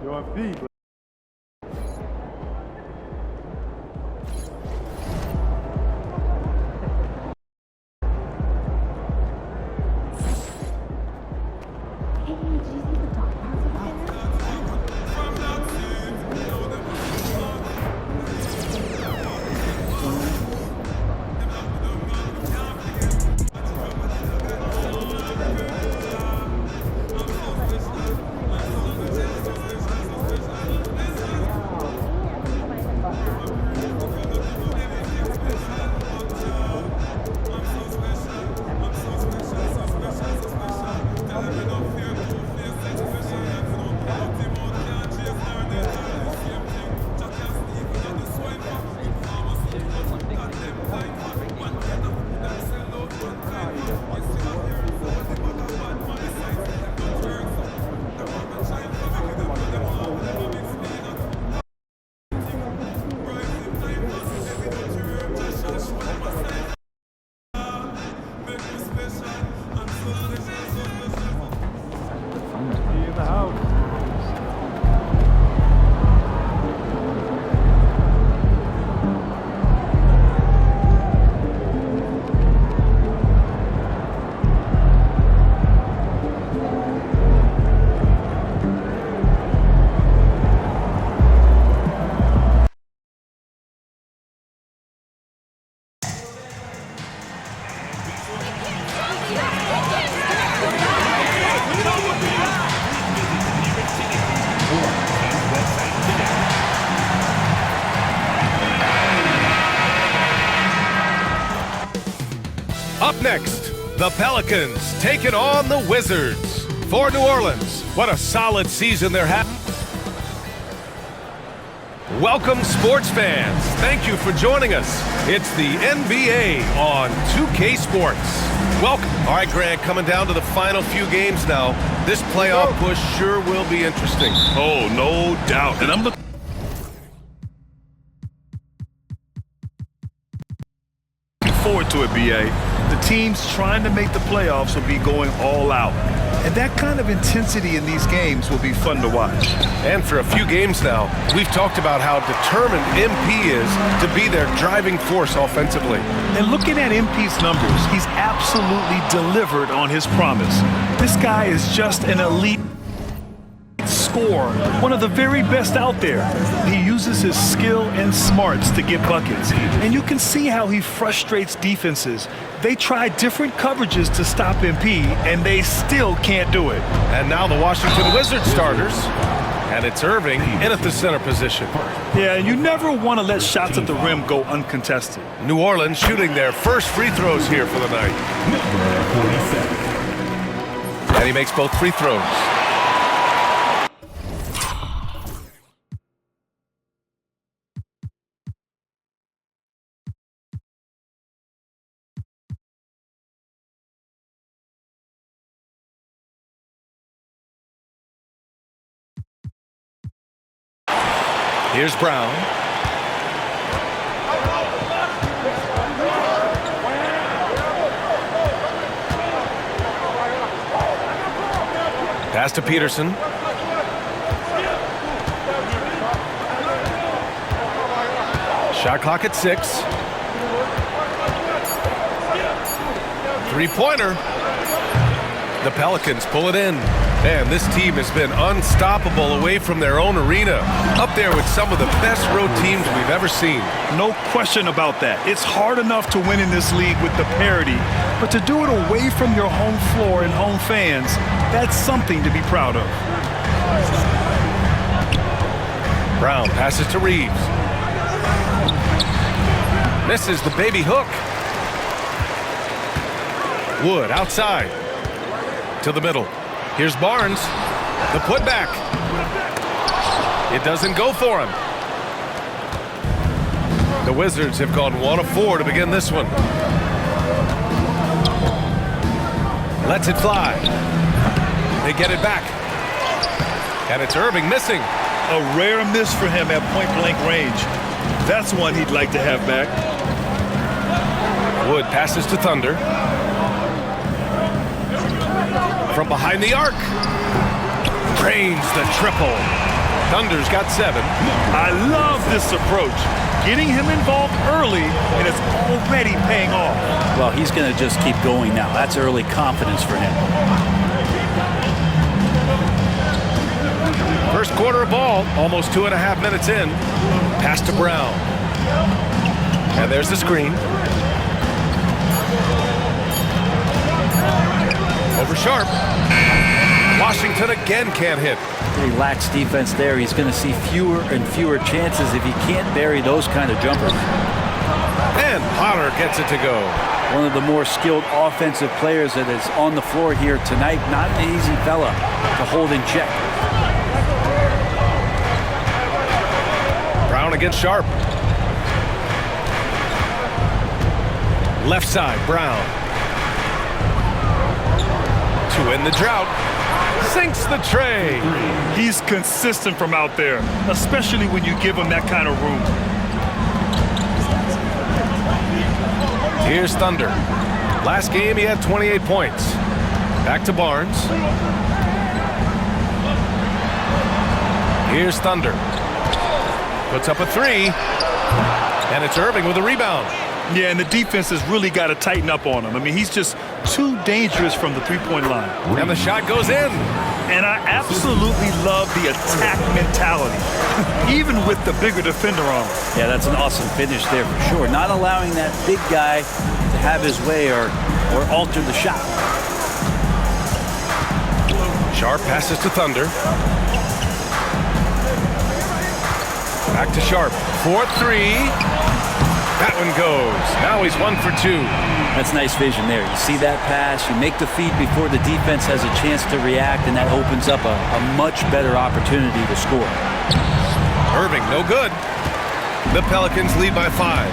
Your feet. In the house. Up next, the Pelicans taking on the Wizards. For New Orleans, what a solid season they're having. Welcome, sports fans. Thank you for joining us. It's the NBA on 2K Sports. Welcome. All right, Grant, coming down to the final few games now. This playoff push sure will be interesting. Oh, no doubt. And I'm looking forward to it, BA. The teams trying to make the playoffs will be going all out. And that kind of intensity in these games will be fun to watch. And for a few games now, we've talked about how determined MP is to be their driving force offensively. And looking at MP's numbers, he's absolutely delivered on his promise. This guy is just an elite scorer, one of the very best out there. He uses his skill and smarts to get buckets. And you can see how he frustrates defenses. They try different coverages to stop MP, and they still can't do it. And now the Washington Wizards starters. And it's Irving in at the center position. Yeah, and you never want to let shots at the rim go uncontested. New Orleans shooting their first free throws here for the night. And he makes both free throws. Here's Brown. Pass to Peterson. Shot clock at 6. Three-pointer. The Pelicans pull it in. Man, this team has been unstoppable away from their own arena. Up there with some of the best road teams we've ever seen. No question about that. It's hard enough to win in this league with the parity, but to do it away from your home floor and home fans, that's something to be proud of. Brown passes to Reeves. Misses the baby hook. Wood outside. To the middle. Here's Barnes. The putback. It doesn't go for him. The Wizards have gone 1 of 4 to begin this one. Lets it fly. They get it back. And it's Irving missing. A rare miss for him at point-blank range. That's one he'd like to have back. Wood passes to Thunder. From behind the arc. Drains the triple. Thunder's got 7. I love this approach. Getting him involved early, and it's already paying off. Well, he's going to just keep going now. That's early confidence for him. First quarter of ball, almost 2.5 minutes in. Pass to Brown. And there's the screen. Over Sharp. Washington again can't hit. He lacks defense there. He's going to see fewer and fewer chances if he can't bury those kind of jumpers. And Potter gets it to go. One of the more skilled offensive players that is on the floor here tonight. Not an easy fella to hold in check. Brown against Sharp. Left side, Brown. To end the drought. Sinks the tray. He's consistent from out there, especially when you give him that kind of room. Here's Thunder. Last game he had 28 points. Back to Barnes. Here's Thunder. Puts up a 3. And it's Irving with a rebound. Yeah, and the defense has really got to tighten up on him. I mean, he's just too dangerous from the three-point line. And the shot goes in. And I absolutely love the attack mentality, even with the bigger defender on him. Yeah, that's an awesome finish there for sure. Not allowing that big guy to have his way or alter the shot. Sharp passes to Thunder. Back to Sharp. 4-3. That one goes. Now he's 1 for 2. That's nice vision there. You see that pass, you make the feed before the defense has a chance to react, and that opens up a much better opportunity to score. Irving, no good. The Pelicans lead by 5.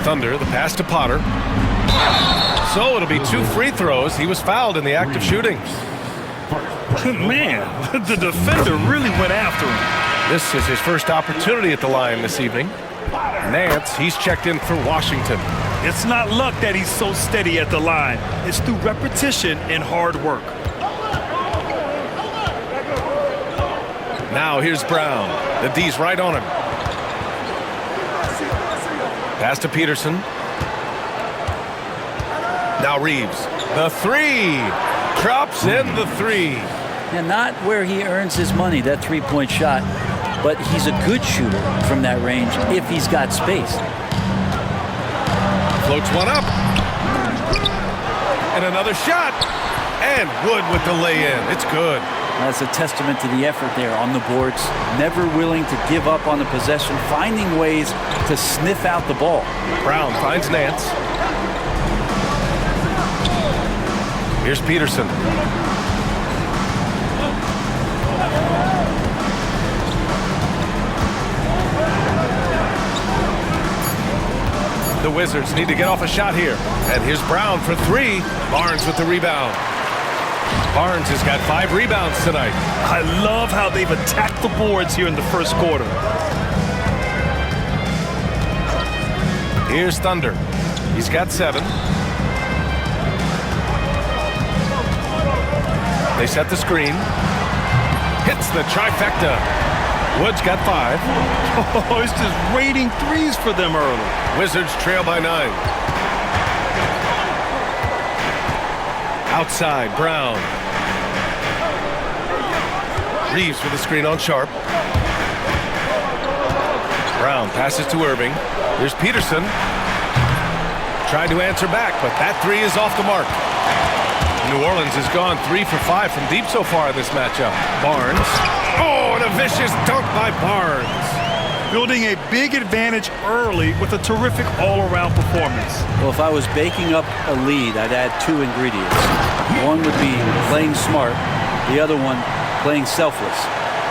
Thunder, the pass to Potter. So it'll be 2 free throws. He was fouled in the act of shooting. Man, the defender really went after him. This is his first opportunity at the line this evening. Nance, he's checked in for Washington. It's not luck that he's so steady at the line. It's through repetition and hard work. Now here's Brown. The D's right on him. Pass to Peterson. Now Reeves. The 3. Drops in the 3. And not where he earns his money, that three-point shot. But he's a good shooter from that range if he's got space. Floats one up. And another shot. And Wood with the lay-in. It's good. That's a testament to the effort there on the boards. Never willing to give up on the possession, finding ways to sniff out the ball. Brown finds Nance. Here's Peterson. The Wizards need to get off a shot here. And here's Brown for 3. Barnes with the rebound. Barnes has got 5 rebounds tonight. I love how they've attacked the boards here in the first quarter. Here's Thunder. He's got 7. They set the screen. Hits the trifecta. Wood's got 5. Oh, it's just raining threes for them early. Wizards trail by 9. Outside, Brown. Reeves with the screen on Sharp. Brown passes to Irving. Here's Peterson. Tried to answer back, but that 3 is off the mark. New Orleans has gone 3 for 5 from deep so far in this matchup. Barnes. Oh, and a vicious dunk by Barnes. Building a big advantage early with a terrific all-around performance. Well, if I was baking up a lead, I'd add 2 ingredients. One would be playing smart. The other one, playing selfless.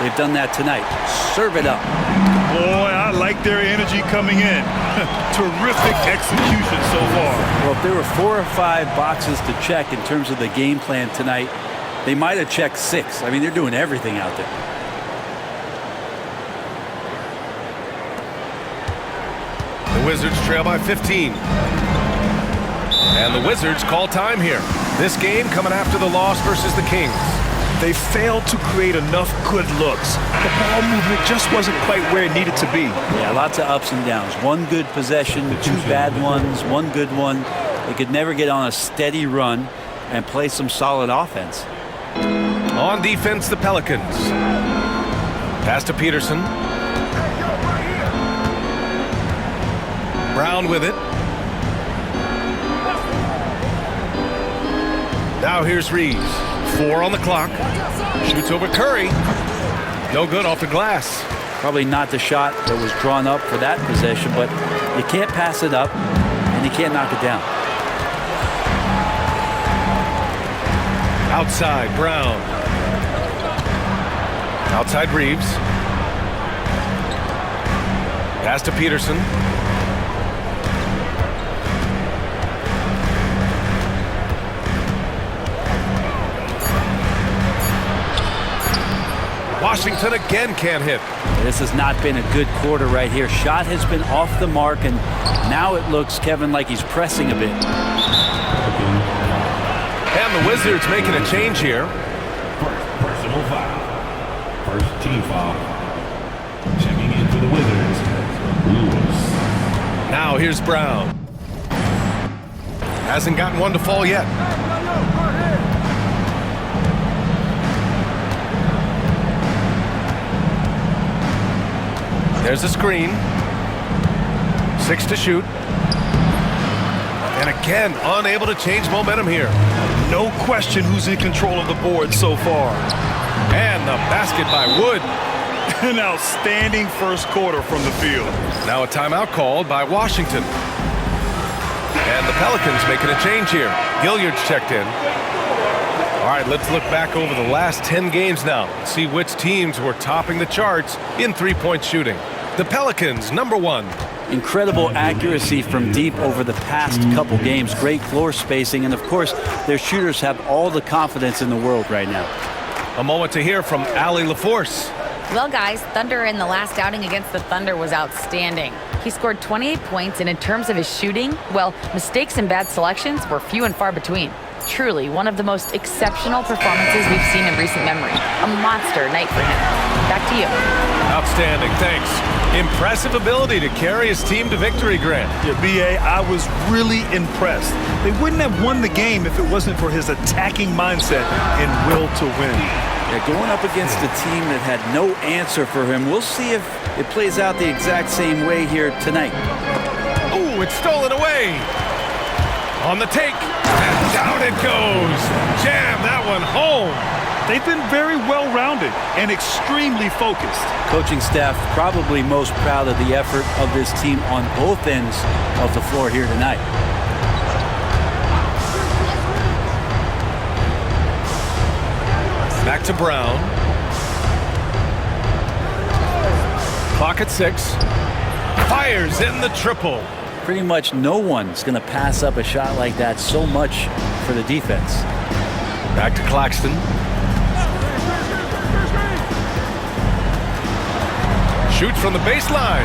They've done that tonight. Serve it up. Boy, I like their energy coming in. Terrific execution so far. Well, if there were 4 or 5 boxes to check in terms of the game plan tonight, they might have checked 6. I mean, they're doing everything out there. The Wizards trail by 15. And the Wizards call time here. This game coming after the loss versus the Kings. They failed to create enough good looks. The ball movement just wasn't quite where it needed to be. Yeah, lots of ups and downs. One good possession, two bad ones, one good one. They could never get on a steady run and play some solid offense. On defense, the Pelicans. Pass to Peterson. Brown with it. Now here's Reeves. 4 on the clock. Shoots over Curry. No good off the glass. Probably not the shot that was drawn up for that possession, but you can't pass it up and you can't knock it down. Outside, Brown. Outside, Reeves. Pass to Peterson. Washington again can't hit. This has not been a good quarter right here. Shot has been off the mark, and now it looks, Kevin, like he's pressing a bit. And the Wizards making a change here. Personal foul. First team foul. Checking in for the Wizards. Lewis. Now here's Brown. Hasn't gotten one to fall yet. There's a screen. 6 to shoot. And again, unable to change momentum here. No question who's in control of the board so far. And the basket by Wood. An outstanding first quarter from the field. Now a timeout called by Washington. And the Pelicans making a change here. Gilliard's checked in. All right, let's look back over the last 10 games now and see which teams were topping the charts in three-point shooting. The Pelicans, number 1. Incredible accuracy from deep over the past couple games. Great floor spacing, and of course, their shooters have all the confidence in the world right now. A moment to hear from Allie LaForce. Well, guys, Thunder in the last outing against the Thunder was outstanding. He scored 28 points, and in terms of his shooting, well, mistakes and bad selections were few and far between. Truly, one of the most exceptional performances we've seen in recent memory. A monster night for him. Back to you. Outstanding, thanks. Impressive ability to carry his team to victory, Grant. Yeah, B.A., I was really impressed. They wouldn't have won the game if it wasn't for his attacking mindset and will to win. Yeah, going up against a team that had no answer for him. We'll see if it plays out the exact same way here tonight. Ooh, it's stolen away. On the take. And down it goes. Jam that one home. They've been very well-rounded and extremely focused. Coaching staff probably most proud of the effort of this team on both ends of the floor here tonight. Back to Brown. Clock at 6. Fires in the triple. Pretty much no one's going to pass up a shot like that so much for the defense. Back to Claxton. Shoots from the baseline.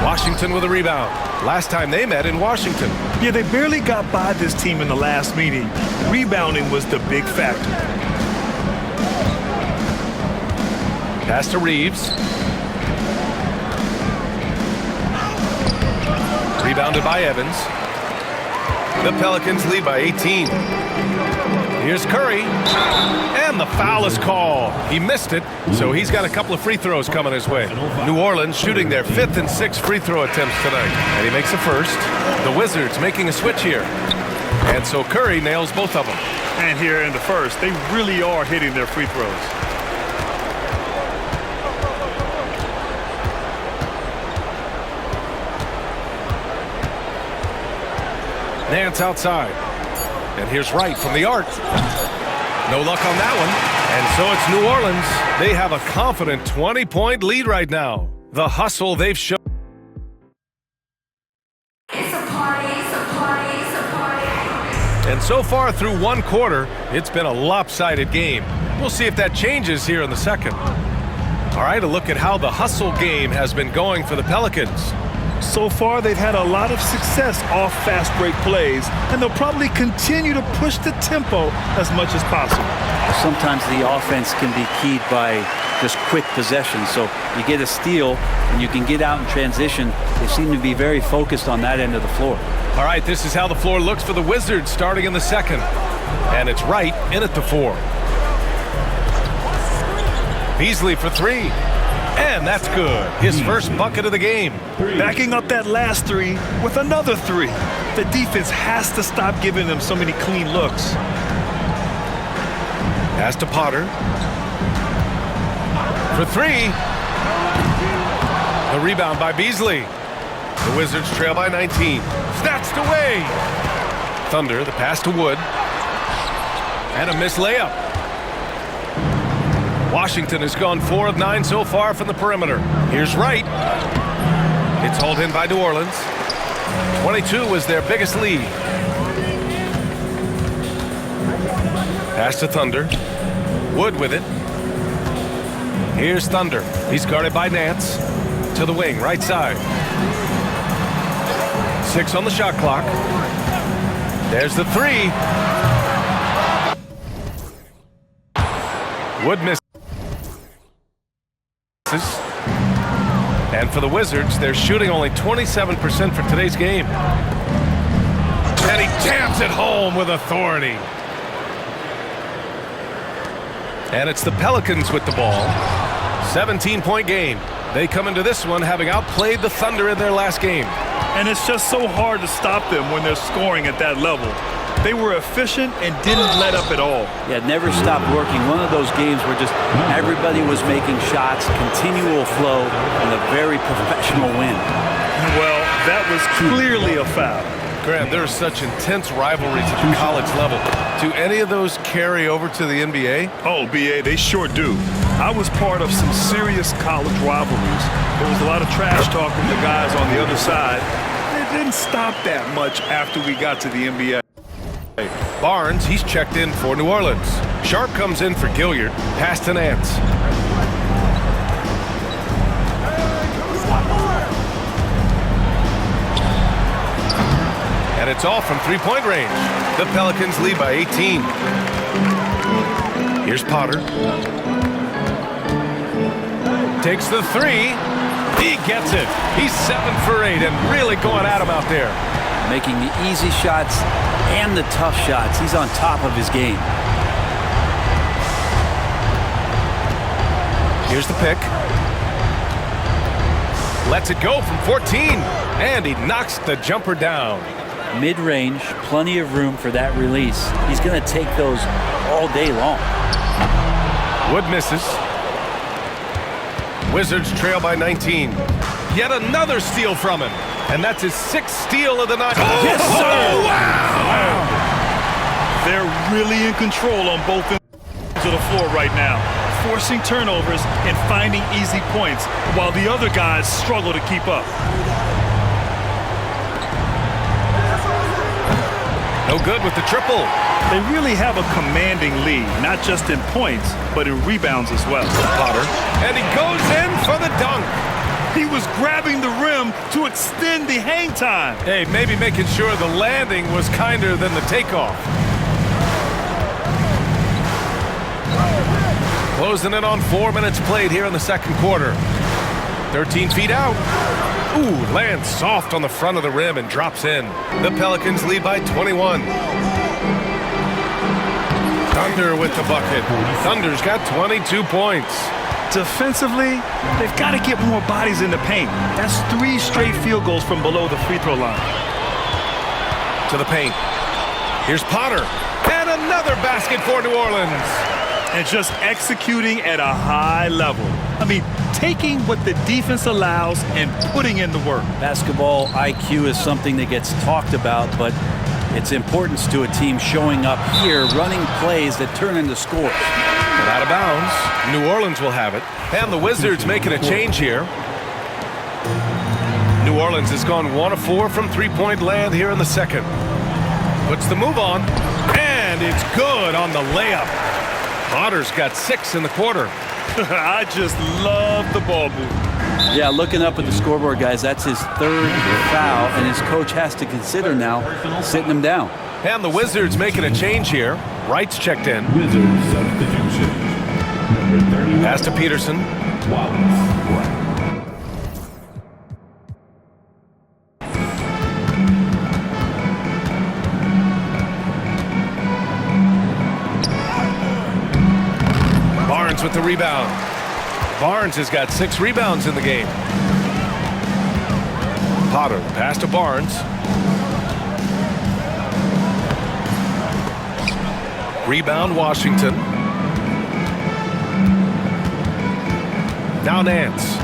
Washington with a rebound. Last time they met in Washington. Yeah, they barely got by this team in the last meeting. Rebounding was the big factor. Pass to Reeves. Rebounded by Evans. The Pelicans lead by 18. Here's Curry. And the foul is called. He missed it, so he's got a couple of free throws coming his way. New Orleans shooting their 5th and 6th free throw attempts tonight. And he makes the first. The Wizards making a switch here. And so Curry nails both of them. And here in the first, they really are hitting their free throws. Nance outside. And here's Wright from the arc. No luck on that one. And so it's New Orleans. They have a confident 20-point lead right now. The hustle they've shown. It's a party, it's a party, it's a party. And so far through one quarter, it's been a lopsided game. We'll see if that changes here in the second. All right, a look at how the hustle game has been going for the Pelicans. So far, they've had a lot of success off fast break plays, and they'll probably continue to push the tempo as much as possible. Sometimes the offense can be keyed by just quick possession. So you get a steal and you can get out in transition. They seem to be very focused on that end of the floor. All right, this is how the floor looks for the Wizards starting in the second. And it's right in at the 4. Beasley for 3. And that's good. His first bucket of the game. Backing up that last 3 with another 3. The defense has to stop giving them so many clean looks. Pass to Potter. For 3. The rebound by Beasley. The Wizards trail by 19. Snatched away. Thunder, the pass to Wood. And a missed layup. Washington has gone 4 of 9 so far from the perimeter. Here's Wright. It's hauled in by New Orleans. 22 was their biggest lead. Pass to Thunder. Wood with it. Here's Thunder. He's guarded by Nance. To the wing, right side. 6 on the shot clock. There's the 3. Wood misses. And for the Wizards, they're shooting only 27% for today's game. And he jams it home with authority. And it's the Pelicans with the ball. 17-point game. They come into this one having outplayed the Thunder in their last game. And it's just so hard to stop them when they're scoring at that level. They were efficient and didn't let up at all. Yeah, never stopped working. One of those games where just everybody was making shots, continual flow, and a very professional win. Well, that was clearly a foul. Grant, there are such intense rivalries at the college level. Do any of those carry over to the NBA? Oh, BA, they sure do. I was part of some serious college rivalries. There was a lot of trash talk from the guys on the other side. It didn't stop that much after we got to the NBA. Barnes, he's checked in for New Orleans. Sharp comes in for Gilliard. Pass to Nance. And it's off from three-point range. The Pelicans lead by 18. Here's Potter. Takes the 3. He gets it. He's 7 for 8 and really going at him out there. Making the easy shots and the tough shots. He's on top of his game. Here's the pick. Lets it go from 14. And he knocks the jumper down. Mid-range, plenty of room for that release. He's going to take those all day long. Wood misses. Wizards trail by 19. Yet another steal from him. And that's his 6th steal of the night. Oh, yes, sir! Wow! They're really in control on both ends of the floor right now, forcing turnovers and finding easy points, while the other guys struggle to keep up. No good with the triple. They really have a commanding lead, not just in points, but in rebounds as well. Potter. And he goes in for the dunk. He was grabbing the rim to extend the hang time. Hey, maybe making sure the landing was kinder than the takeoff. Closing in on 4 minutes played here in the second quarter. 13 feet out. Ooh, lands soft on the front of the rim and drops in. The Pelicans lead by 21. Thunder with the bucket. Thunder's got 22 points. Defensively, they've got to get more bodies in the paint. That's 3 straight field goals from below the free throw line. To the paint. Here's Potter. And another basket for New Orleans. And just executing at a high level. I mean, taking what the defense allows and putting in the work. Basketball IQ is something that gets talked about, but its importance to a team showing up here, running plays that turn into scores. But out of bounds. New Orleans will have it. And the Wizards making a change here. New Orleans has gone 1 of 4 from three-point land here in the second. Puts the move on. And it's good on the layup. Potter's got 6 in the quarter. I just love the ball move. Yeah, looking up at the scoreboard, guys, that's his third foul, and his coach has to consider now sitting him down. And the Wizards making a change here. Wright's checked in. Wizards substitution. Number 30. Pass to Peterson. Wallace. Wright. Barnes with the rebound. Barnes has got 6 rebounds in the game. Potter, pass to Barnes. Rebound, Washington. Now Nance.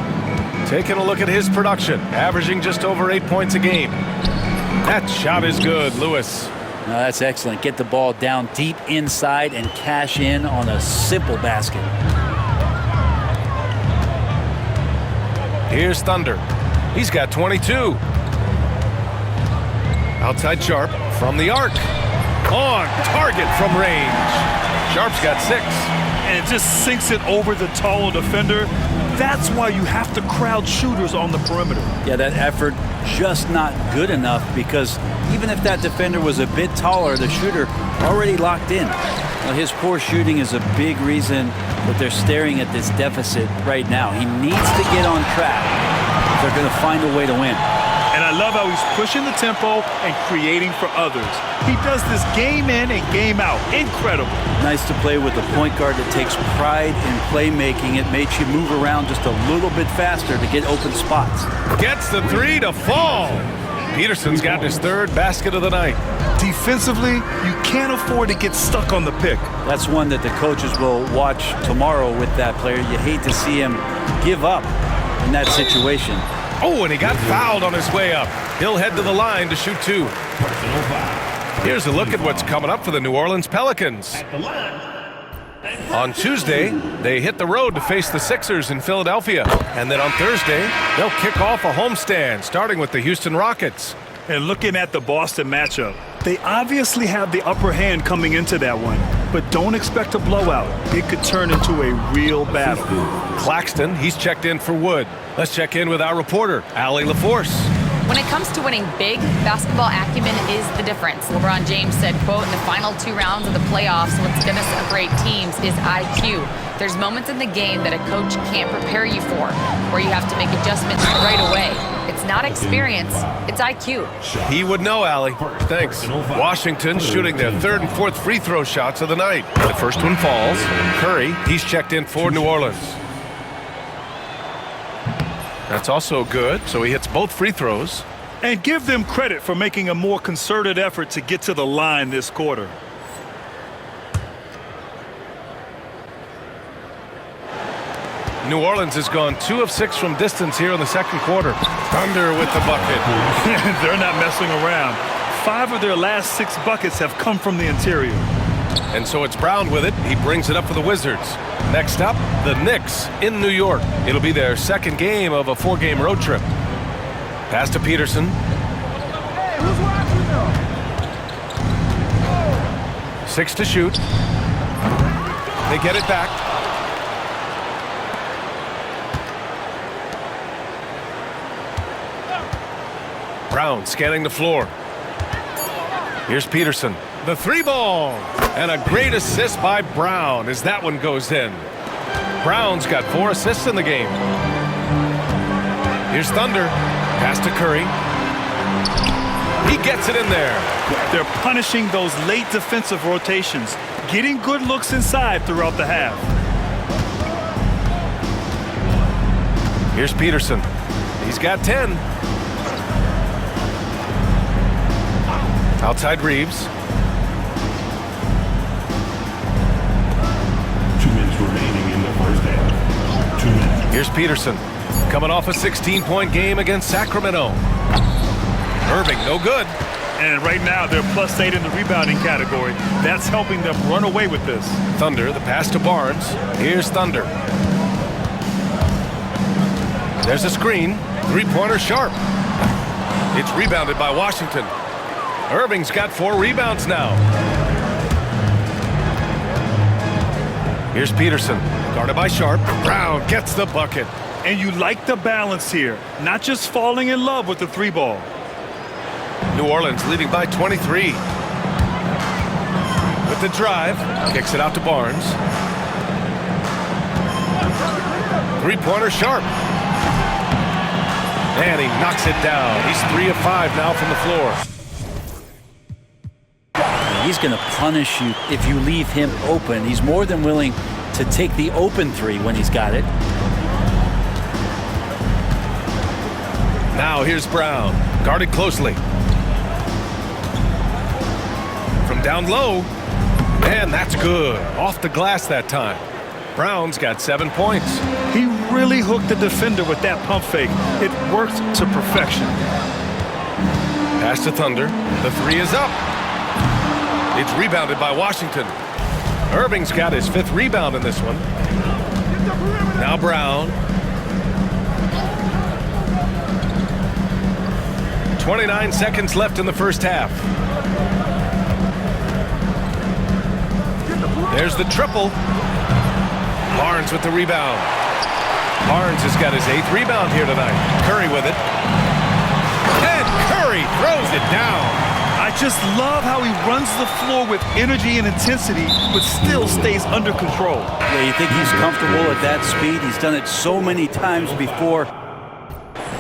Taking a look at his production, averaging just over 8 points a game. That shot is good, Lewis. No, that's excellent. Get the ball down deep inside and cash in on a simple basket. Here's Thunder. He's got 22. Outside Sharp from the arc. On target from range. Sharp's got 6. And it just sinks it over the taller defender. That's why you have to crowd shooters on the perimeter. Yeah, that effort just not good enough, because even if that defender was a bit taller, the shooter already locked in. Well, his poor shooting is a big reason that they're staring at this deficit right now. He needs to get on track if they're going to find a way to win. And I love how he's pushing the tempo and creating for others. He does this game in and game out. Incredible. Nice to play with a point guard that takes pride in playmaking. It makes you move around just a little bit faster to get open spots. Gets the 3 to fall. Peterson's got his 3rd basket of the night. Defensively, you can't afford to get stuck on the pick. That's one that the coaches will watch tomorrow with that player. You hate to see him give up in that situation. Oh, and he got fouled on his way up. He'll head to the line to shoot 2. Personal foul. Here's a look at what's coming up for the New Orleans Pelicans. At the line. On Tuesday, they hit the road to face the Sixers in Philadelphia. And then on Thursday, they'll kick off a homestand, starting with the Houston Rockets. And looking at the Boston matchup, they obviously have the upper hand coming into that one, but don't expect a blowout. It could turn into a real battle. Claxton, he's checked in for Wood. Let's check in with our reporter, Allie LaForce. When it comes to winning big, basketball acumen is the difference. LeBron James said, quote, in the final 2 rounds of the playoffs, what's going to separate teams is IQ. There's moments in the game that a coach can't prepare you for, where you have to make adjustments right away. It's not experience, it's IQ. He would know, Allie. Thanks. Washington shooting their 3rd and 4th free throw shots of the night. The first one falls. Curry, he's checked in for New Orleans. That's also good, so he hits both free throws. And give them credit for making a more concerted effort to get to the line this quarter. New Orleans has gone 2 of 6 from distance here in the second quarter. Thunder with the bucket. They're not messing around. 5 of their last 6 buckets have come from the interior. And so it's Brown with it. He brings it up for the Wizards. Next up, the Knicks in New York. It'll be their 2nd game of a 4-game road trip. Pass to Peterson. 6 to shoot. They get it back. Brown scanning the floor. Here's Peterson. The 3-ball. And a great assist by Brown as that one goes in. Brown's got 4 assists in the game. Here's Thunder. Pass to Curry. He gets it in there. They're punishing those late defensive rotations, getting good looks inside throughout the half. Here's Peterson. He's got 10. Outside Reeves. 2 minutes remaining in the first half. 2 minutes. Here's Peterson. Coming off a 16-point game against Sacramento. Irving, no good. And right now, they're +8 in the rebounding category. That's helping them run away with this. Thunder, the pass to Barnes. Here's Thunder. There's a screen. 3-pointer Sharp. It's rebounded by Washington. Irving's got 4 rebounds now. Here's Peterson. Guarded by Sharp. Brown gets the bucket. And you like the balance here, not just falling in love with the three ball. New Orleans leading by 23. With the drive, kicks it out to Barnes. Three-pointer sharp. And he knocks it down. He's 3 of 5 now from the floor. He's going to punish you if you leave him open. He's more than willing to take the open three when he's got it. Now here's Brown, guarded closely. From down low, and that's good. Off the glass that time. Brown's got 7 points. He really hooked the defender with that pump fake. It worked to perfection. Pass to Thunder. The three is up. It's rebounded by Washington. Irving's got his 5th rebound in this one. Now Brown. 29 seconds left in the first half. There's the triple. Barnes with the rebound. Barnes has got his 8th rebound here tonight. Curry with it. And Curry throws it down. I just love how he runs the floor with energy and intensity, but still stays under control. Yeah, you think he's comfortable at that speed? He's done it so many times before.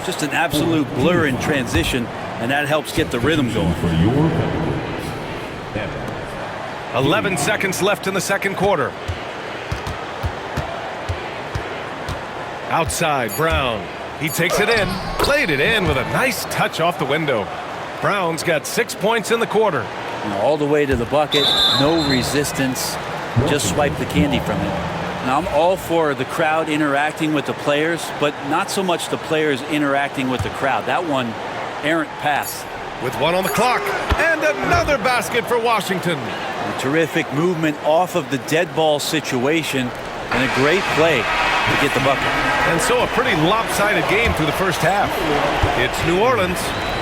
Just an absolute blur in transition, and that helps get the rhythm going. 11 seconds left in the second quarter. Outside, Brown. He takes it in, played it in with a nice touch off the window. Brown's got 6 points in the quarter. All the way to the bucket, no resistance, just swipe the candy from it. Now, I'm all for the crowd interacting with the players, but not so much the players interacting with the crowd. That one, errant pass. With 1 on the clock, and another basket for Washington. A terrific movement off of the dead ball situation, and a great play to get the bucket. And so a pretty lopsided game through the first half. It's New Orleans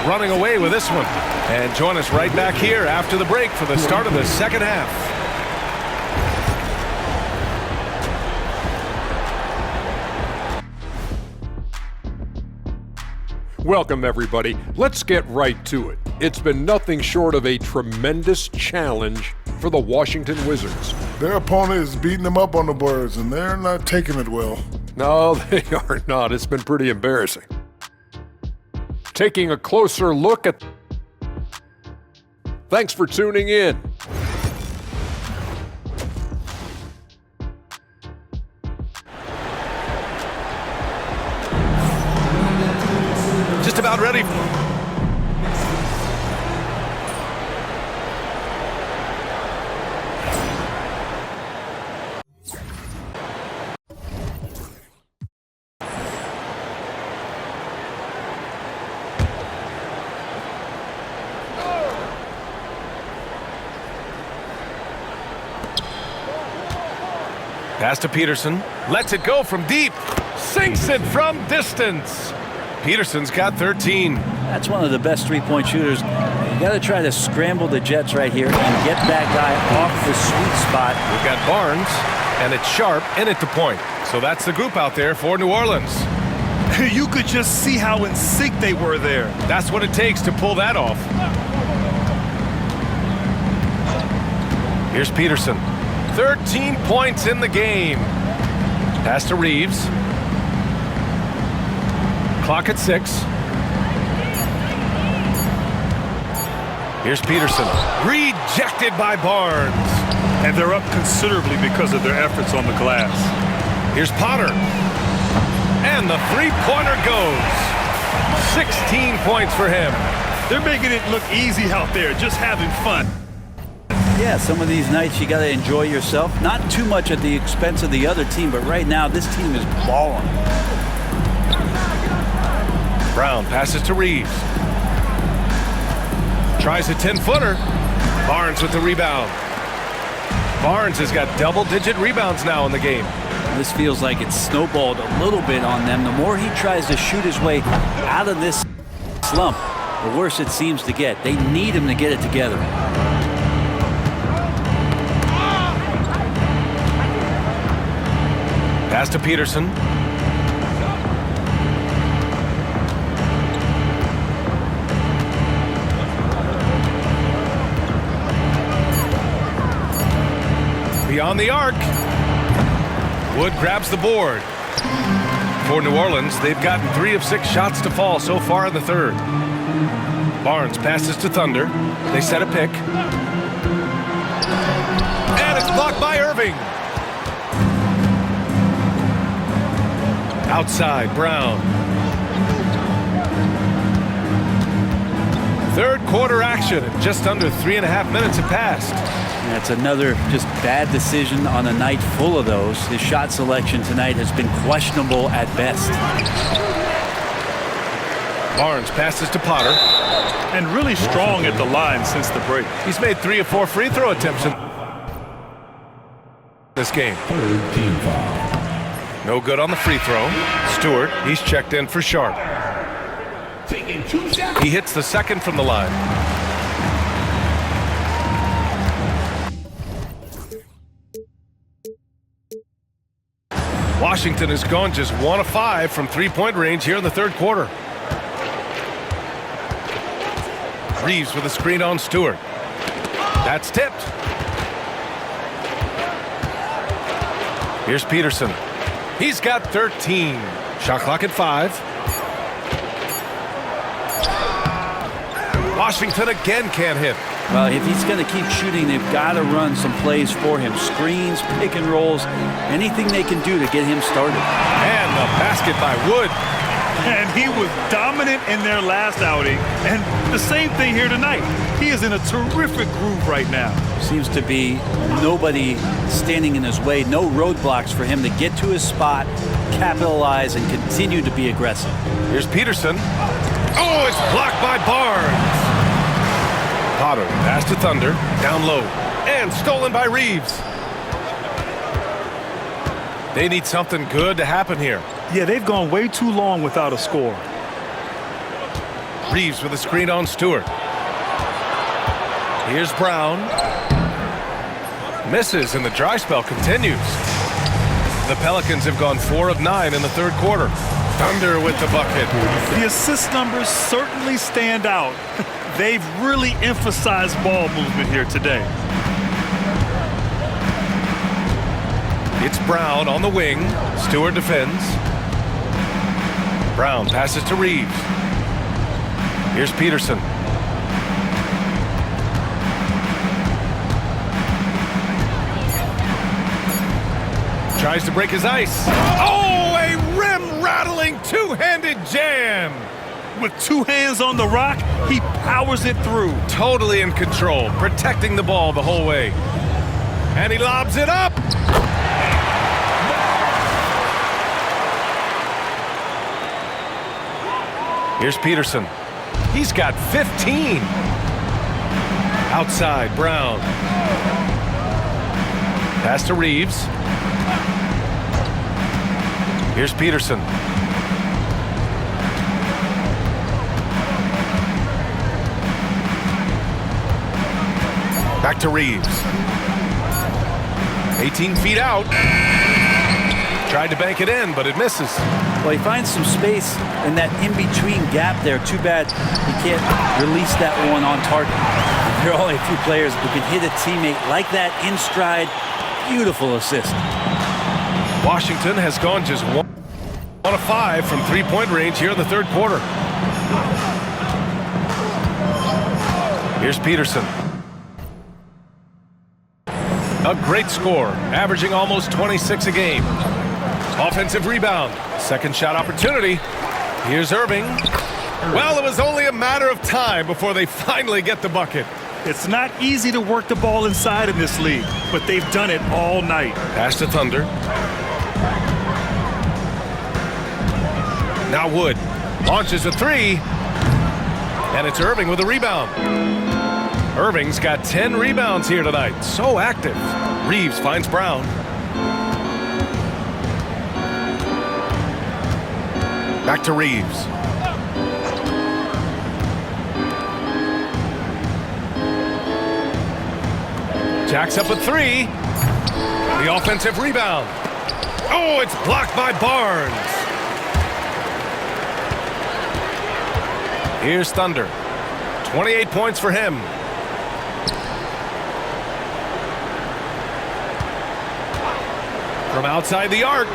running away with this one. And join us right back here after the break for the start of the second half. Welcome, everybody. Let's get right to it. It's been nothing short of a tremendous challenge for the Washington Wizards. Their opponent is beating them up on the boards, and they're not taking it well. No, they are not. It's been pretty embarrassing. Taking a closer look at... Thanks for tuning in. Just about ready. Pass to Peterson. Lets it go from deep. Sinks it from distance. Peterson's got 13. That's one of the best three-point shooters. You got to try to scramble the Jets right here and get that guy off the sweet spot. We've got Barnes, and it's Sharp in at the point. So that's the group out there for New Orleans. You could just see how in sync they were there. That's what it takes to pull that off. Here's Peterson. 13 points in the game. Pass to Reeves. Clock at 6. Here's Peterson. Rejected by Barnes. And they're up considerably because of their efforts on the glass. Here's Potter. And the three-pointer goes. 16 points for him. They're making it look easy out there, just having fun. Yeah, some of these nights you got to enjoy yourself. Not too much at the expense of the other team, but right now this team is balling. Brown passes to Reeves. Tries a 10-footer. Barnes with the rebound. Barnes has got double-digit rebounds now in the game. This feels like it's snowballed a little bit on them. The more he tries to shoot his way out of this slump, the worse it seems to get. They need him to get it together. Pass to Peterson. Beyond the arc. Wood grabs the board. For New Orleans, they've gotten 3 of 6 shots to fall so far in the third. Barnes passes to Thunder. They set a pick. And it's blocked by Irving. Outside, Brown. Third quarter action. Just under 3.5 minutes have passed. That's another just bad decision on a night full of those. His shot selection tonight has been questionable at best. Barnes passes to Potter. And really strong at the line since the break. He's made 3 of 4 free throw attempts in this game. Third team foul. No good on the free throw. Stewart, he's checked in for Sharp. Taking 2 shots. He hits the second from the line. Washington has gone just 1 of 5 from three-point range here in the third quarter. Reeves with a screen on Stewart. That's tipped. Here's Peterson. He's got 13. Shot clock at 5. Washington again can't hit. Well, if he's going to keep shooting, they've got to run some plays for him. Screens, pick and rolls, anything they can do to get him started. And the basket by Wood. And he was dominant in their last outing. And the same thing here tonight. He is in a terrific groove right now. Seems to be nobody standing in his way, no roadblocks for him to get to his spot, capitalize, and continue to be aggressive. Here's Peterson. Oh, it's blocked by Barnes. Potter pass to Thunder, down low, and stolen by Reeves. They need something good to happen here. Yeah, they've gone way too long without a score. Reeves with a screen on Stewart. Here's Brown. Misses, and the dry spell continues. The Pelicans have gone 4 of 9 in the third quarter. Thunder with the bucket. The assist numbers certainly stand out. They've really emphasized ball movement here today. It's Brown on the wing. Stewart defends. Brown passes to Reeves. Here's Peterson. Tries to break his ice. Oh, a rim-rattling two-handed jam. With 2 hands on the rock, he powers it through. Totally in control, protecting the ball the whole way. And he lobs it up. Here's Peterson. He's got 15. Outside, Brown. Pass to Reeves. Here's Peterson. Back to Reeves. 18 feet out. Tried to bank it in, but it misses. Well, he finds some space in that in-between gap there. Too bad he can't release that one on target. There are only a few players who can hit a teammate like that in stride. Beautiful assist. Washington has gone just 1 of 5 from three-point range here in the third quarter. Here's Peterson. A great score, averaging almost 26 a game. Offensive rebound. Second shot opportunity. Here's Irving. Well, it was only a matter of time before they finally get the bucket. It's not easy to work the ball inside in this league, but they've done it all night. Pass to Thunder. Now Wood launches a 3. And it's Irving with a rebound. Irving's got 10 rebounds here tonight. So active. Reeves finds Brown. Back to Reeves. Jacks up a 3. The offensive rebound. Oh, it's blocked by Barnes. Here's Thunder. 28 points for him. From outside the arc.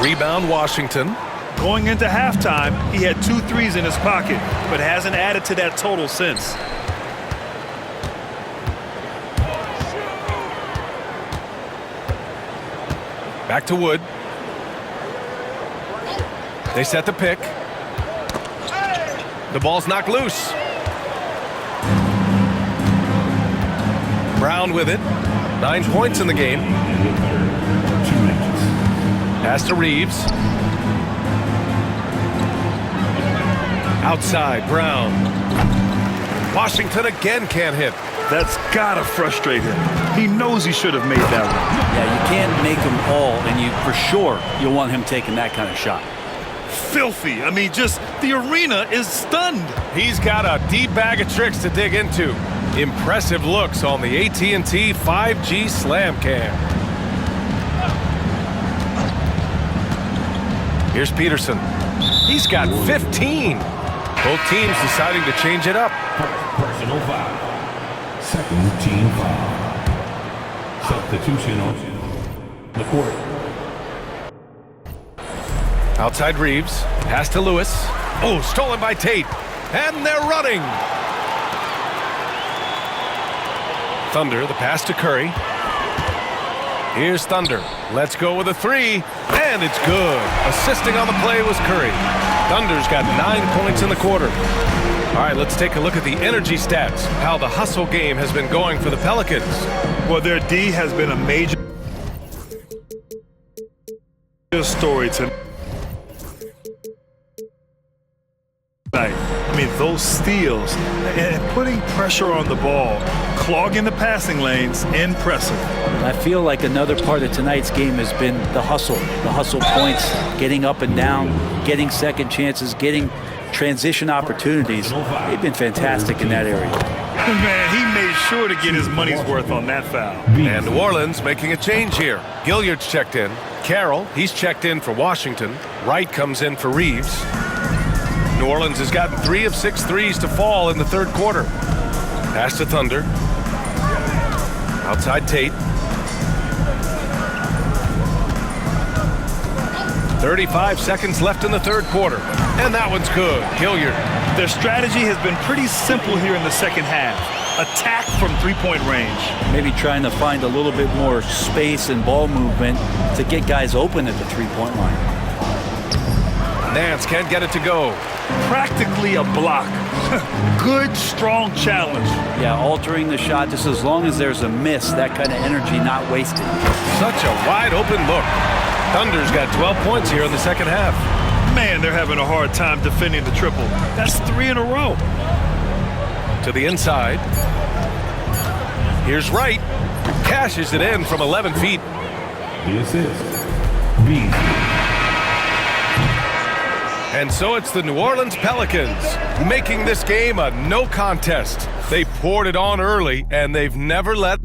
Rebound, Washington. Going into halftime, he had 2 threes in his pocket, but hasn't added to that total since. Back to Wood. They set the pick. The ball's knocked loose. Brown with it. 9 points in the game. Pass to Reeves. Outside, Brown. Washington again can't hit. That's gotta frustrate him. He knows he should have made that one. Yeah, you can't make them all, and you for sure you'll want him taking that kind of shot. Filthy. I mean, just the arena is stunned. He's got a deep bag of tricks to dig into. Impressive looks on the AT&T 5G Slam Cam. Here's Peterson. He's got 15. Both teams deciding to change it up. Personal foul. Second team foul. Substitution on the court. Outside Reeves. Pass to Lewis. Oh, stolen by Tate. And they're running. Thunder, the pass to Curry. Here's Thunder. Let's go with a 3. And it's good. Assisting on the play was Curry. Thunder's got 9 points in the quarter. All right, let's take a look at the energy stats. How the hustle game has been going for the Pelicans. Well, their D has been a major story tonight. I mean, those steals and putting pressure on the ball, clogging the passing lanes, impressive. I feel like another part of tonight's game has been the hustle points, getting up and down, getting second chances, getting transition opportunities. They've been fantastic in that area. Man, he made sure to get his money's worth on that foul. And New Orleans making a change here. Gilliard's checked in. Carroll, he's checked in for Washington. Wright comes in for Reeves. New Orleans has gotten 3 of 6 threes to fall in the third quarter. Pass to Thunder. Outside Tate. 35 seconds left in the third quarter. And that one's good. Gilliard. Their strategy has been pretty simple here in the second half. Attack from three-point range. Maybe trying to find a little bit more space and ball movement to get guys open at the three-point line. Nance can't get it to go. Practically a block. Good, strong challenge. Yeah, altering the shot just as long as there's a miss, that kind of energy not wasted. Such a wide open look. Thunder's got 12 points here in the second half. Man, they're having a hard time defending the triple. That's 3 in a row. To the inside. Here's Wright. Cashes it in from 11 feet. The assist. B. And so it's the New Orleans Pelicans making this game a no contest. They poured it on early, and they've never let.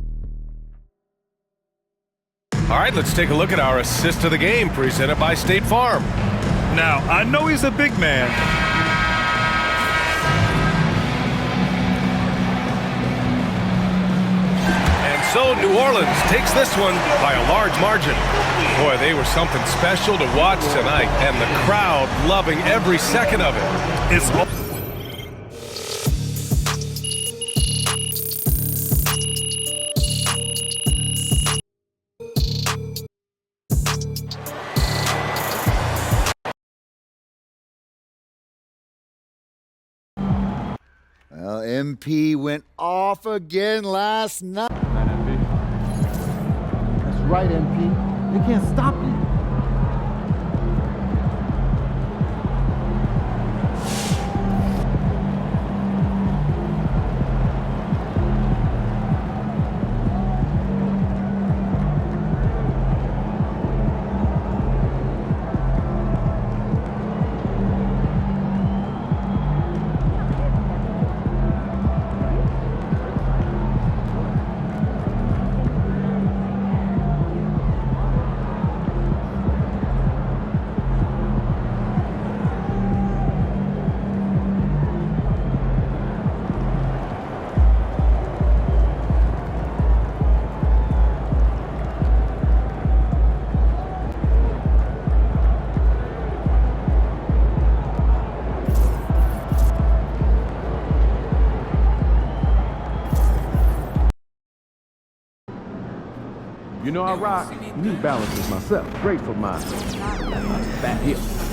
All right, let's take a look at our assist of the game presented by State Farm. Now, I know he's a big man. And so New Orleans takes this one by a large margin. Boy, they were something special to watch tonight, and the crowd loving every second of it. It's Well, MP went off again last night. That's right, MP. They can't stop you. You know I rock. New Balances myself. Great for my fat hip.